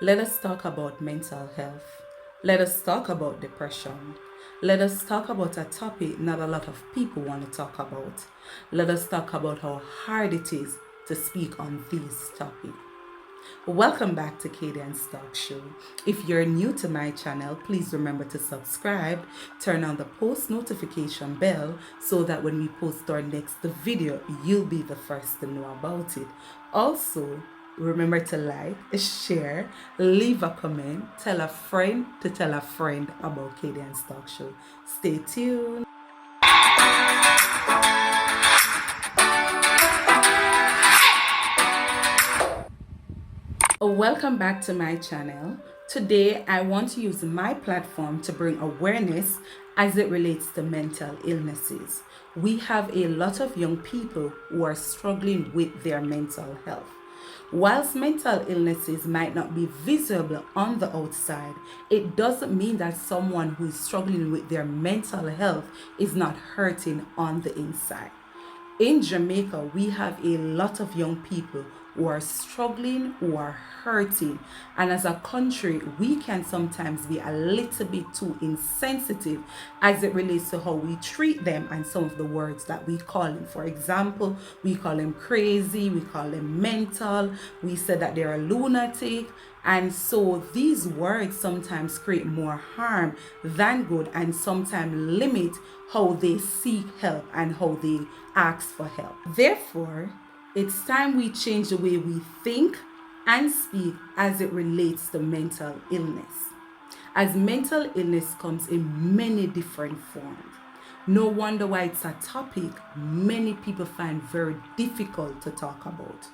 Let us talk about mental health. Let us talk about depression. Let us talk about a topic not a lot of people want to talk about. Let us talk about how hard it is to speak on these topics. Welcome back to Kadian's Talk Show. If you're new to my channel, please remember to subscribe, turn on the post notification bell so that when we post our next video, you'll be the first to know about it. Also, remember to like, share, leave a comment, tell a friend to tell a friend about Kadian's Talk Show. Stay tuned. Welcome back to my channel. Today I want to use my platform to bring awareness as it relates to mental illnesses. We have a lot of young people who are struggling with their mental health. Whilst mental illnesses might not be visible on the outside, it doesn't mean that someone who is struggling with their mental health is not hurting on the inside. In Jamaica, we have a lot of young people who are struggling, who are hurting. And as a country, we can sometimes be a little bit too insensitive as it relates to how we treat them and some of the words that we call them. For example, we call them crazy, we call them mental, we say that they're a lunatic. And so these words sometimes create more harm than good and sometimes limit how they seek help and how they ask for help. Therefore, it's time we change the way we think and speak as it relates to mental illness. As mental illness comes in many different forms. No wonder why it's a topic many people find very difficult to talk about.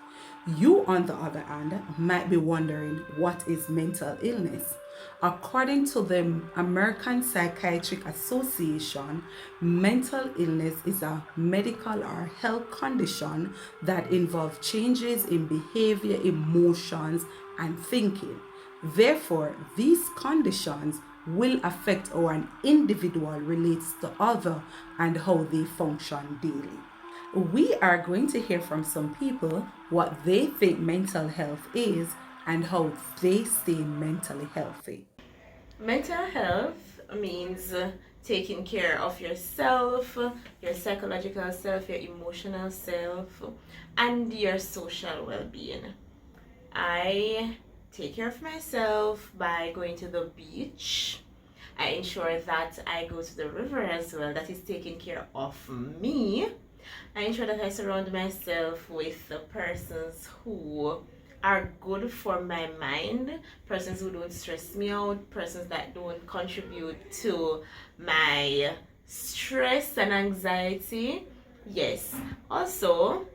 You, on the other hand, might be wondering what is mental illness. According to the American Psychiatric Association, mental illness is a medical or health condition that involves changes in behavior, emotions, and thinking. Therefore, these conditions will affect how an individual relates to other and how they function daily. We are going to hear from some people what they think mental health is and how they stay mentally healthy. Mental health means taking care of yourself, your psychological self, your emotional self, and your social well being. I take care of myself by going to the beach. I ensure that I go to the river as well, that is taking care of me. I ensure that I surround myself with the persons who are good for my mind, persons who don't stress me out, persons that don't contribute to my stress and anxiety. Yes. Also,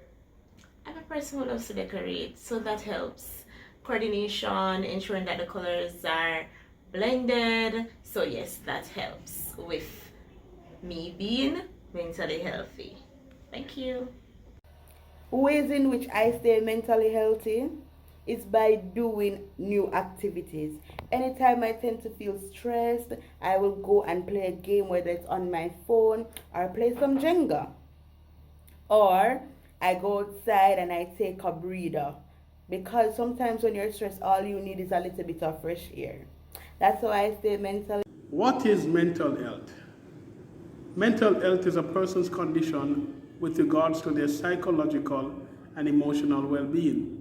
I'm a person who loves to decorate, so that helps. Coordination, ensuring that the colors are blended. So yes, that helps with me being mentally healthy. Thank you. Ways in which I stay mentally healthy is by doing new activities. Anytime I tend to feel stressed, I will go and play a game, whether it's on my phone or play some Jenga. Or I go outside and I take a breather. Because sometimes when you're stressed, all you need is a little bit of fresh air. That's how I stay mentally. What is mental health? Mental health is a person's condition with regards to their psychological and emotional well being.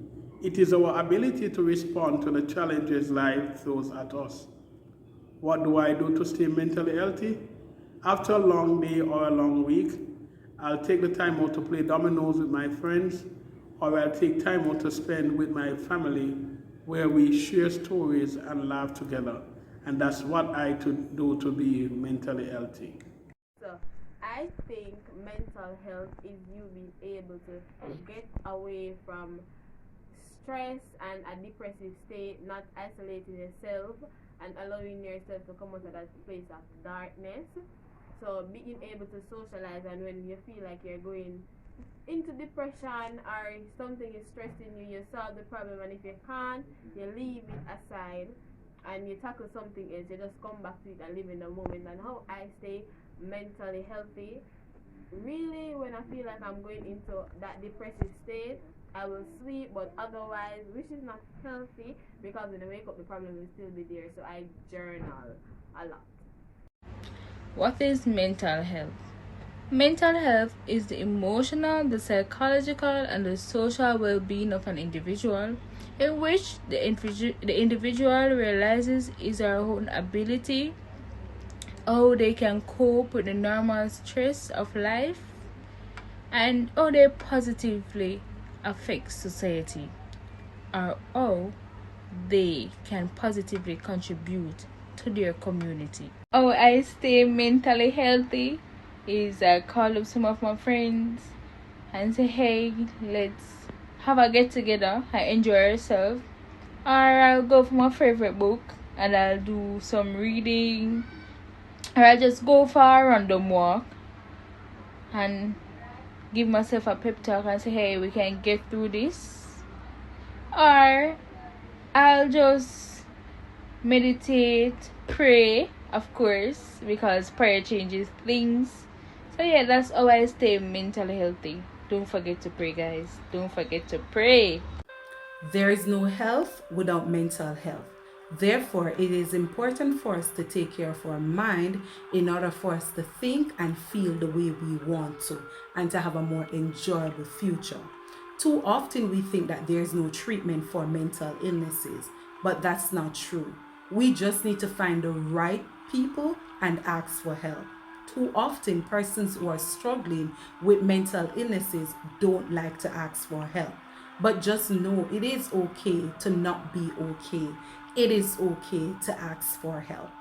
It is our ability to respond to the challenges life throws at us. What do I do to stay mentally healthy? After a long day or a long week, I'll take the time out to play dominoes with my friends, or I'll take time out to spend with my family where we share stories and laugh together. And that's what I do to be mentally healthy. So I think mental health is you being able to get away from stress and a depressive state, not isolating yourself and allowing yourself to come out of that place of darkness. So being able to socialize, and when you feel like you're going into depression or something is stressing you, you solve the problem, and if you can't, you leave it aside and you tackle something else. You just come back to it and live in the moment. And how I stay mentally healthy, really, when I feel like I'm going into that depressive state, I will sleep, but otherwise, which is not healthy because when I wake up, the problem will still be there. So I journal a lot. What is mental health? Mental health is the emotional, the psychological, and the social well being of an individual, in which the individual realizes his or her own ability, how they can cope with the normal stress of life, and how they positively affect society, or how they can positively contribute to their community. How I stay mentally healthy is I call up some of my friends and say, hey, let's have a get together and enjoy ourselves. Or I'll go for my favorite book and I'll do some reading. Or I'll just go for a random walk and give myself a pep talk and say, hey, we can get through this. Or I'll just meditate, pray, of course, because prayer changes things. So yeah, that's how I stay mentally healthy. Don't forget to pray, guys. Don't forget to pray. There is no health without mental health. Therefore, it is important for us to take care of our mind in order for us to think and feel the way we want to and to have a more enjoyable future. Too often we think that there's no treatment for mental illnesses, but that's not true. We just need to find the right people and ask for help. Too often, persons who are struggling with mental illnesses don't like to ask for help. But just know it is okay to not be okay. It is okay to ask for help.